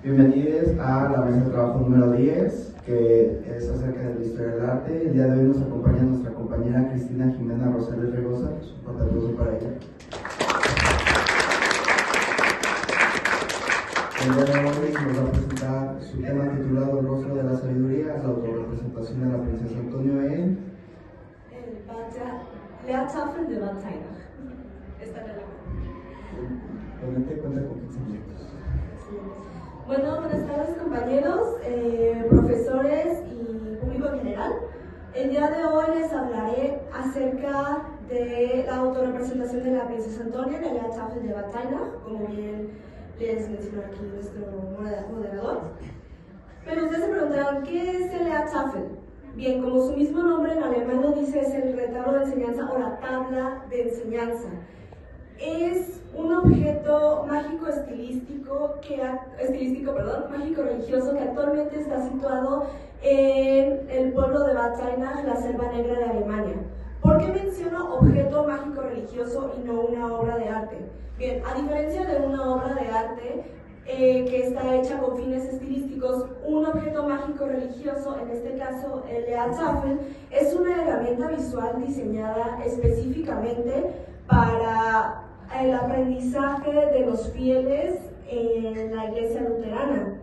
Bienvenidos a la mesa de trabajo número 10, que es acerca de la historia del arte. El día de hoy nos acompaña nuestra compañera Cristina Jimena Rosales Regosa. Un fuerte aplauso para ella. El día de hoy nos va a presentar su tema titulado El rostro de la sabiduría, la autorrepresentación de la princesa Antonio en Lehrtafel de Battaina. Esta relación. Ponente cuenta con 15 minutos. Bueno, buenas tardes compañeros, profesores y público en general. El día de hoy les hablaré acerca de la autorrepresentación de la princesa Antonia en el Lehrtafel de Battaina, como bien les mencionó aquí nuestro moderador. Pero ustedes se preguntarán, ¿qué es el Lehrtafel? Bien, como su mismo nombre en alemán lo dice, es el retablo de enseñanza o la tabla de enseñanza. Es un objeto mágico-religioso que actualmente está situado en el pueblo de Battaina, la selva negra de Alemania. ¿Por qué menciono objeto mágico-religioso y no una obra de arte? Bien, a diferencia de una obra de arte que está hecha con fines estilísticos, un objeto mágico-religioso, en este caso el Lehrtafel, es una herramienta visual diseñada específicamente para el aprendizaje de los fieles en la iglesia luterana.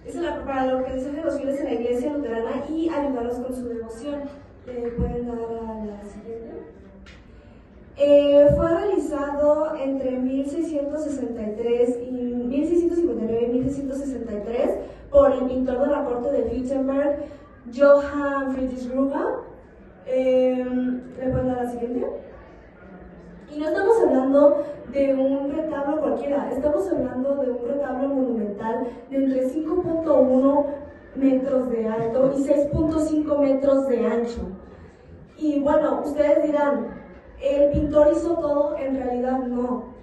Es para el aprendizaje de los fieles en la iglesia luterana y ayudarlos con su devoción. ¿Pueden dar a la siguiente? Fue realizado entre 1663 y 1659 y 1663 por el pintor de la corte de Württemberg, Johann Friedrich Gruber. ¿Le pueden dar la siguiente? Y no estamos hablando de un retablo cualquiera, estamos hablando de un retablo monumental de entre 5.1 metros de alto y 6.5 metros de ancho. Y bueno, ustedes dirán, ¿el pintor hizo todo? En realidad no.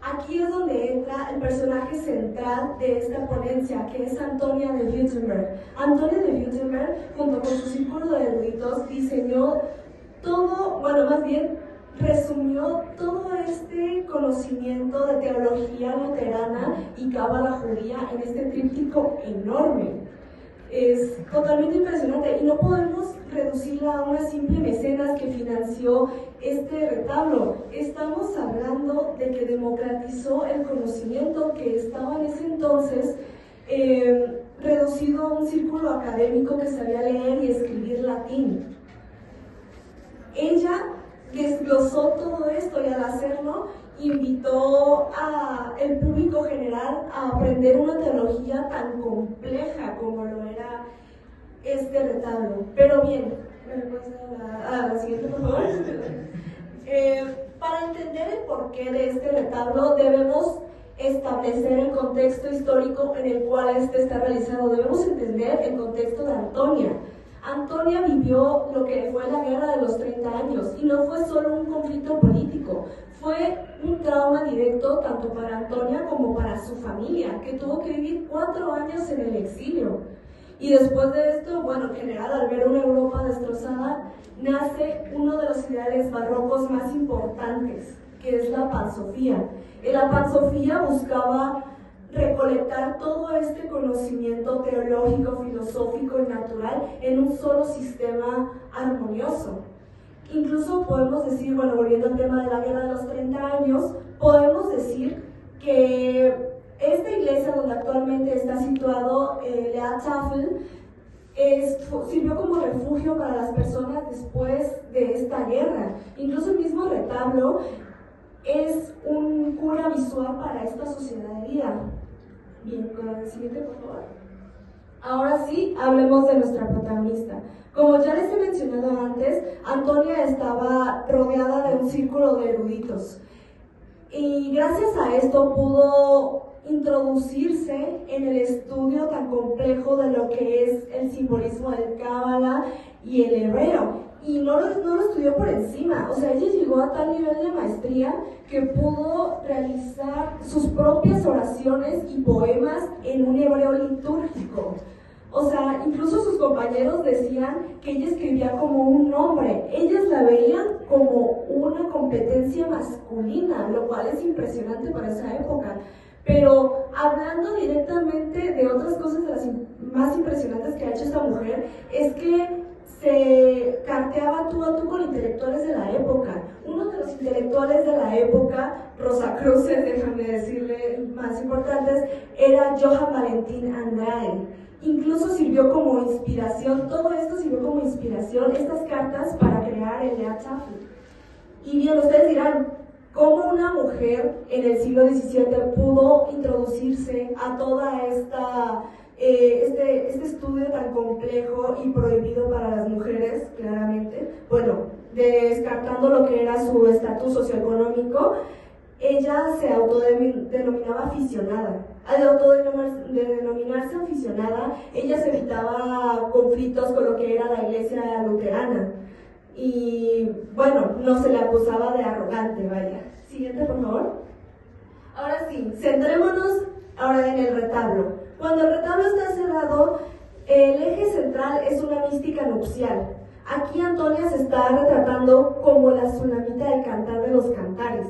Aquí es donde entra el personaje central de esta ponencia, que es Antonia de Württemberg. Antonia de Württemberg, junto con su círculo de eruditos, diseñó todo, resumió todo este conocimiento de teología luterana y cábala judía en este tríptico enorme. Es totalmente impresionante y no podemos reducirla a una simple mecenas que financió este retablo. Estamos hablando de que democratizó el conocimiento que estaba en ese entonces reducido a un círculo académico que sabía leer y escribir latín. Ella desglosó todo esto y al hacerlo invitó al público general a aprender una teología tan compleja como lo era este retablo. Pero bien, ¿me puedes dar a la siguiente, por favor? Para entender el porqué de este retablo debemos establecer el contexto histórico en el cual este está realizado. Debemos entender el contexto de Antonia. Antonia vivió lo que fue la guerra de los 30 años y no fue solo un conflicto político, fue un trauma directo tanto para Antonia como para su familia, que tuvo que vivir 4 años en el exilio. Y después de esto, bueno, en general, al ver una Europa destrozada, nace uno de los ideales barrocos más importantes, que es la pansofía. La pansofía buscaba recolectar todo este conocimiento teológico, filosófico y natural en un solo sistema armonioso. Incluso podemos decir, bueno, volviendo al tema de la guerra de los 30 años, podemos decir que esta iglesia donde actualmente está situado Lehrtafel sirvió como refugio para las personas después de esta guerra. Incluso el mismo retablo es un cura visual para esta sociedad herida. Bien, con el siguiente, por favor. Ahora sí, hablemos de nuestra protagonista. Como ya les he mencionado antes, Antonia estaba rodeada de un círculo de eruditos. Y gracias a esto pudo introducirse en el estudio tan complejo de lo que es el simbolismo del cábala y el hebreo. Y no lo estudió por encima, o sea, ella llegó a tal nivel de maestría que pudo realizar sus propias oraciones y poemas en un hebreo litúrgico. O sea, incluso sus compañeros decían que ella escribía como un hombre. Ellas la veían como una competencia masculina, lo cual es impresionante para esa época. Pero hablando directamente de otras cosas de las más impresionantes que ha hecho esta mujer, es que se carteaba tú a tú con intelectuales de la época. Uno de los intelectuales de la época, Rosacruces, déjame decirle, más importantes, era Johann Valentin Andrade. Incluso sirvió como inspiración, todo esto sirvió como inspiración, estas cartas, para crear el Lea Tafel. Y bien, ustedes dirán, ¿cómo una mujer en el siglo XVII pudo introducirse a toda este estudio tan complejo y prohibido para las mujeres, claramente? Bueno, descartando lo que era su estatus socioeconómico, ella se autodenominaba aficionada. Al autodenominarse aficionada, ella se evitaba conflictos con lo que era la iglesia luterana. Y bueno, no se le acusaba de arrogante, vaya. Siguiente, por favor. Ahora sí, centrémonos ahora en el retablo. Cuando el retablo está cerrado, el eje central es una mística nupcial. Aquí Antonia se está retratando como la tsunamita del Cantar de los Cantares.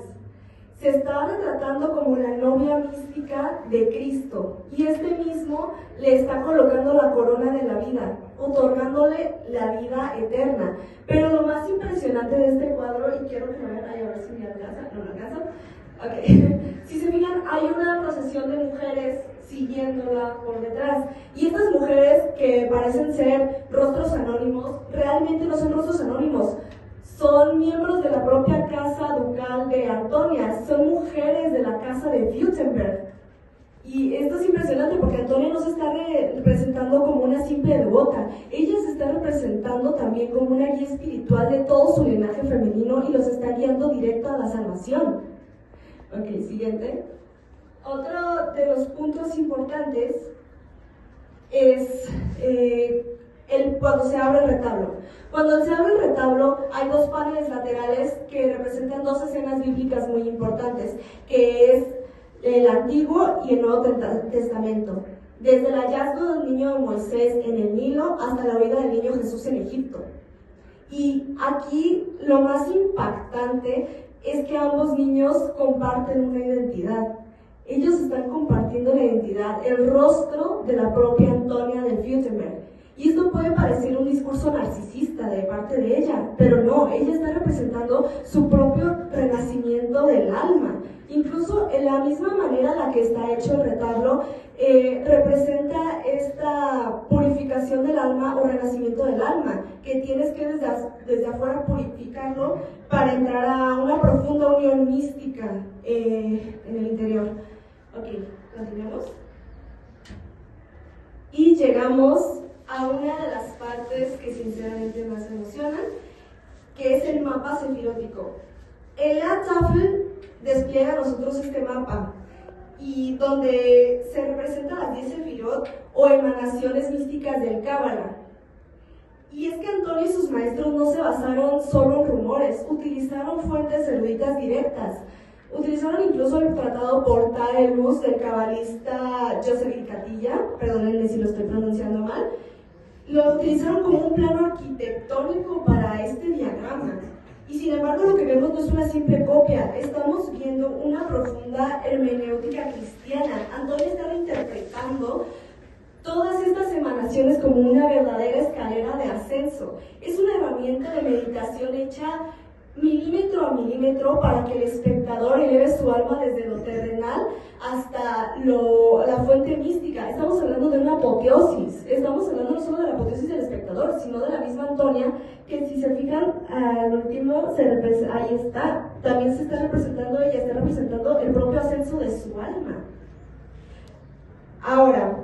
Se está retratando como la novia mística de Cristo, y este mismo le está colocando la corona de la vida, otorgándole la vida eterna. Pero lo más impresionante de este cuadro, y quiero que lo vean, a ver si me alcanza, no me alcanza. Okay. Si se fijan, hay una procesión de mujeres siguiéndola por detrás, y estas mujeres que parecen ser rostros anónimos, realmente no son rostros anónimos. Son miembros de la propia casa ducal de Antonia, son mujeres de la casa de Württemberg. Y esto es impresionante porque Antonia no se está representando como una simple devota, ella se está representando también como una guía espiritual de todo su linaje femenino y los está guiando directo a la salvación. Ok, siguiente. Otro de los puntos importantes es cuando se abre el retablo. Cuando se abre el retablo hay dos paneles laterales que representan dos escenas bíblicas muy importantes, que es el Antiguo y el Nuevo Testamento. Desde el hallazgo del niño Moisés en el Nilo hasta la huida del niño Jesús en Egipto. Y aquí lo más impactante es que ambos niños comparten una identidad. Ellos están compartiendo la identidad, el rostro de la propia Antonia de Württemberg. Y esto puede parecer un discurso narcisista de parte de ella, pero no, ella está representando su propio renacimiento del alma. Incluso en la misma manera en la que está hecho el retablo, representa esta purificación del alma o renacimiento del alma, que tienes que desde afuera purificarlo para entrar a una profunda unión mística en el interior. Ok, continuamos. Y llegamos a una de las partes que sinceramente más emocionan, que es el mapa sefirótico. El Lea Tafel despliega a nosotros este mapa, y donde se representan las 10 sefirot o emanaciones místicas del Cábala. Y es que Antonio y sus maestros no se basaron solo en rumores, utilizaron fuentes eruditas directas. Utilizaron incluso el tratado Portae Luz del cabalista Joseph Ilcatilla, perdónenme si lo estoy pronunciando mal. Lo utilizaron como un plano arquitectónico para este diagrama. Y sin embargo lo que vemos no es una simple copia, estamos viendo una profunda hermenéutica cristiana. Antonio está reinterpretando todas estas emanaciones como una verdadera escalera de ascenso. Es una herramienta de meditación hecha milímetro a milímetro para que el espectador eleve su alma desde lo terrenal hasta la fuente mística. Estamos hablando de una apoteosis, estamos hablando no solo de la apoteosis del espectador, sino de la misma Antonia, que si se fijan al último, ahí está, también se está representando, ella está representando el propio ascenso de su alma. Ahora,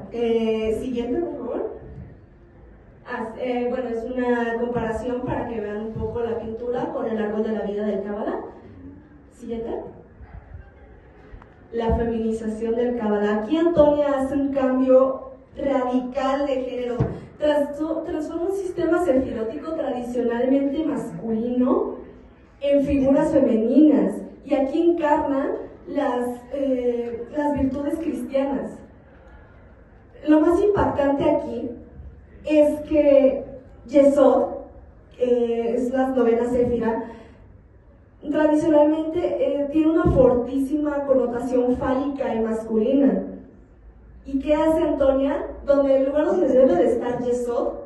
siguiente, por favor. Bueno, es una comparación para que vean un poco la pintura con el árbol de la vida del Cábala. Siguiente. La feminización del Cábala. Aquí Antonia hace un cambio radical de género. Transforma un sistema sefirótico tradicionalmente masculino en figuras femeninas. Y aquí encarna las virtudes cristianas. Lo más impactante aquí es que Yesod, es la novena Séfira, tradicionalmente tiene una fortísima connotación fálica y masculina. ¿Y qué hace Antonia? Donde el lugar donde debe de estar Yesod,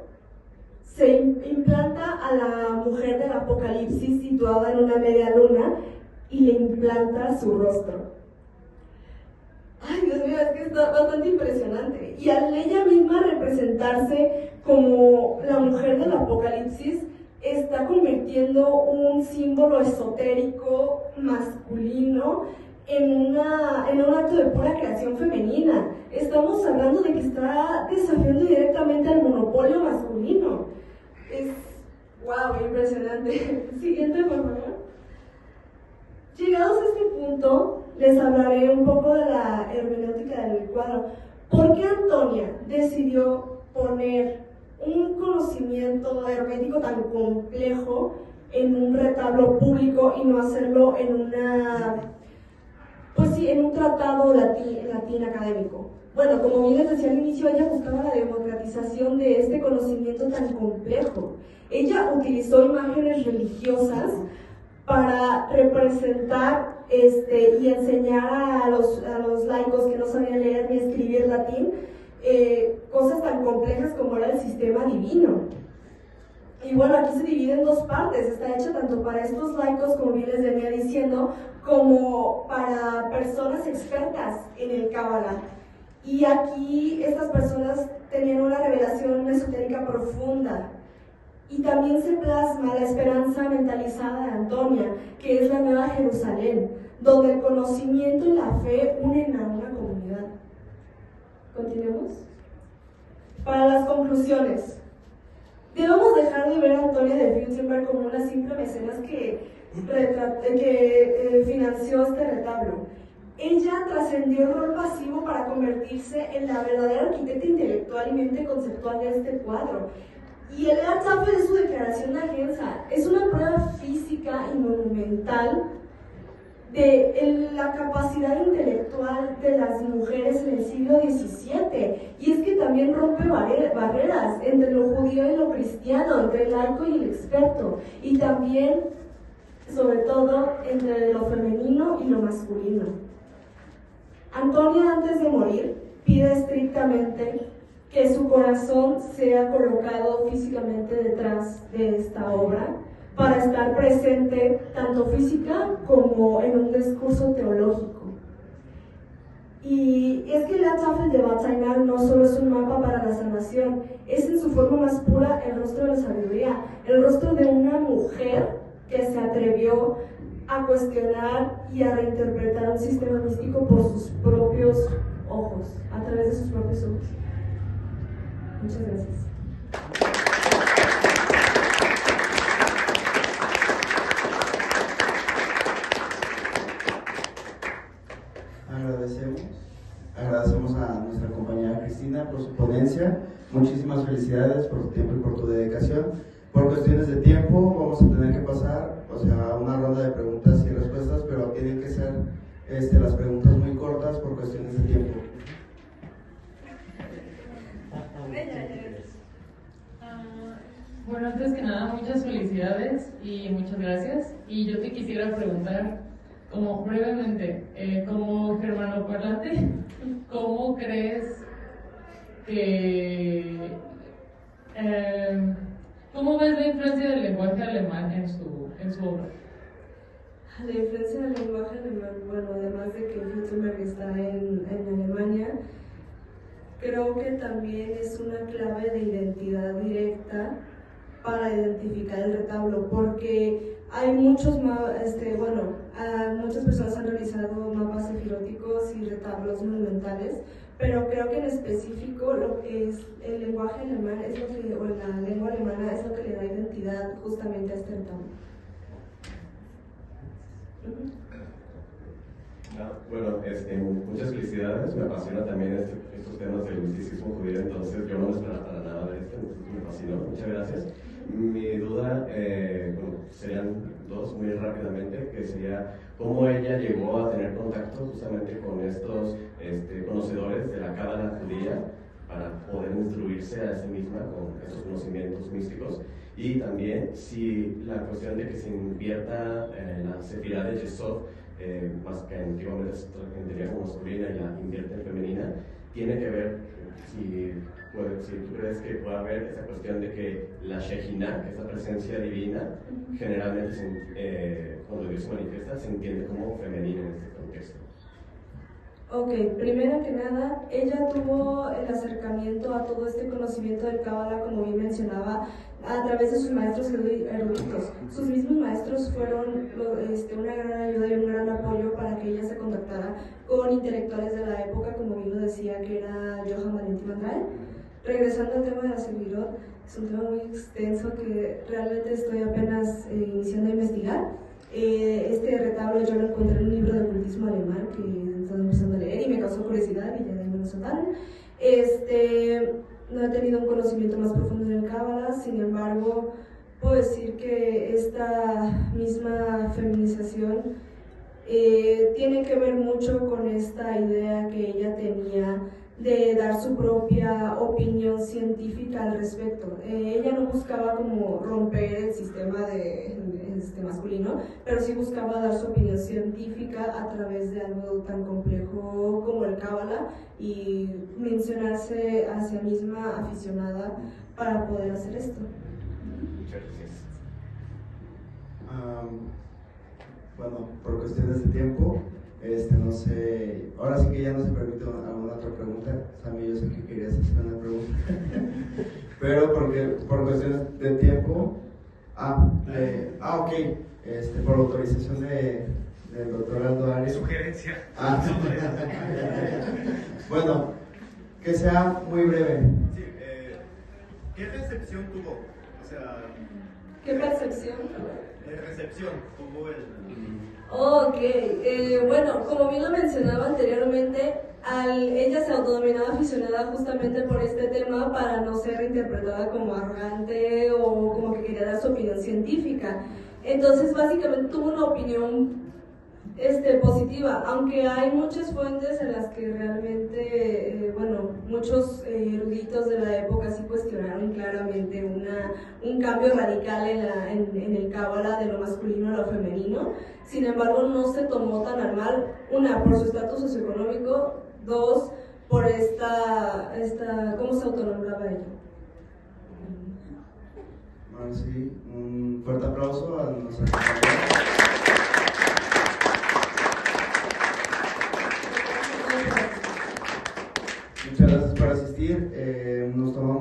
se implanta a la mujer del Apocalipsis situada en una media luna y le implanta su rostro. Ay, Dios mío, es que está bastante impresionante. Y al ella misma representarse como la mujer del Apocalipsis, está convirtiendo un símbolo esotérico masculino en un acto de pura creación femenina. Estamos hablando de que está desafiando directamente al monopolio masculino. Es, wow, impresionante. Siguiente, por favor. Llegados a este punto, les hablaré un poco de la hermenéutica del cuadro. ¿Por qué Antonia decidió poner un conocimiento hermético tan complejo en un retablo público y no hacerlo en en un tratado latín académico? Bueno, como bien les decía al inicio, ella buscaba la democratización de este conocimiento tan complejo. Ella utilizó imágenes religiosas para representar y enseñar a los laicos que no sabían leer ni escribir latín cosas tan complejas como era el sistema divino. Y bueno, aquí se divide en dos partes. Está hecha tanto para estos laicos, como bien les venía diciendo, como para personas expertas en el Cábala. Y aquí estas personas tenían una revelación esotérica profunda. Y también se plasma la esperanza mentalizada de Antonia, que es la Nueva Jerusalén, donde el conocimiento y la fe unen a una comunidad. ¿Continuemos? Para las conclusiones. Debemos dejar de ver a Antonia de Württemberg como una simple mecenas que financió este retablo. Ella trascendió el rol pasivo para convertirse en la verdadera arquitecta intelectual y mente conceptual de este cuadro. Y el Erzapfel de su declaración de Agenza es una prueba física y monumental de la capacidad intelectual de las mujeres en el siglo XVII. Y es que también rompe barreras entre lo judío y lo cristiano, entre el laico y el experto, y también, sobre todo, entre lo femenino y lo masculino. Antonia, antes de morir, pide estrictamente que su corazón sea colocado físicamente detrás de esta obra, para estar presente tanto física como en un discurso teológico. Y es que el Erzapfel de Weizsäcker no solo es un mapa para la sanación, es en su forma más pura el rostro de la sabiduría, el rostro de una mujer que se atrevió a cuestionar y a reinterpretar un sistema místico por sus propios ojos, a través de sus propios ojos. Muchas gracias. Agradecemos a nuestra compañera Cristina por su ponencia. Muchísimas felicidades por tu tiempo y por tu dedicación. Por cuestiones de tiempo vamos a tener que pasar a una ronda de preguntas y respuestas, pero tienen que ser las preguntas muy cortas por cuestiones de tiempo. Bueno, antes que nada, muchas felicidades y muchas gracias. Y yo te quisiera preguntar, como brevemente, como germanoparlante, ¿cómo crees que... ¿cómo ves la influencia del lenguaje alemán en su obra? La influencia del lenguaje alemán, bueno, además de que Württemberg está en Alemania, creo que también es una clave de identidad directa para identificar el retablo, porque hay muchas personas han realizado mapas sefiróticos y retablos monumentales, pero creo que en específico lo que es el lenguaje alemán es lo que, o la lengua alemana es lo que le da identidad justamente a este retablo. Bueno, muchas felicidades, me apasiona también estos temas del misticismo judío, entonces yo no me esperaba para nada de esto, me fascinó, muchas gracias. Mi duda, serían dos muy rápidamente, que sería cómo ella llegó a tener contacto justamente con estos conocedores de la cábala judía para poder instruirse a sí misma con esos conocimientos místicos. Y también si la cuestión de que se invierta en la sefirá de Yesod, más que antiguamente se entendería como masculina y la invierte en femenina, tiene que ver si tú crees que puede haber esa cuestión de que la Shejina, que es la presencia divina, generalmente cuando Dios se manifiesta se entiende como femenina en este contexto. Ok, primero que nada, ella tuvo el acercamiento a todo este conocimiento del Cábala, como bien mencionaba, a través de sus maestros eruditos. Sus mismos maestros fueron una gran ayuda y un gran apoyo para que ella se contactara con intelectuales de la época, como bien lo decía, que era Johann Valentin Mandral. Regresando al tema de la Sefirot, es un tema muy extenso que realmente estoy apenas iniciando a investigar. Este retablo yo lo encontré en un libro de ocultismo alemán que estaba empezando a leer y me causó curiosidad y ya de ahí me lo soltaron. No he tenido un conocimiento más profundo en el Cábala, sin embargo, puedo decir que esta misma feminización tiene que ver mucho con esta idea que ella tenía de dar su propia opinión científica al respecto. Ella no buscaba como romper el sistema masculino, pero sí buscaba dar su opinión científica a través de algo tan complejo como el Cábala y mencionarse a sí misma aficionada para poder hacer esto. Muchas gracias. Bueno, por cuestiones de tiempo, no sé, ahora sí que ya no se permite alguna otra pregunta. Sammy, yo sé que querías hacer una pregunta, pero por cuestiones de tiempo, ok, por autorización del doctor Aldo Arias. Sugerencia. Bueno, que sea muy breve. Sí, ¿qué recepción tuvo? O sea, ¿Qué percepción? recepción tuvo el... Ok, bueno, como bien lo mencionaba anteriormente, ella se autodenominaba aficionada justamente por este tema para no ser interpretada como arrogante o como que quería dar su opinión científica. Entonces, básicamente tuvo una opinión positiva, aunque hay muchas fuentes en las que realmente, muchos eruditos de la época sí cuestionaron claramente un cambio radical en el Cábala de lo masculino a lo femenino. Sin embargo, no se tomó tan al mal, una, por su estatus socioeconómico, dos, por ¿cómo se autonombraba ella? Bueno, sí, un fuerte aplauso a nuestra compañera. Muchas gracias por asistir. Nos tomamos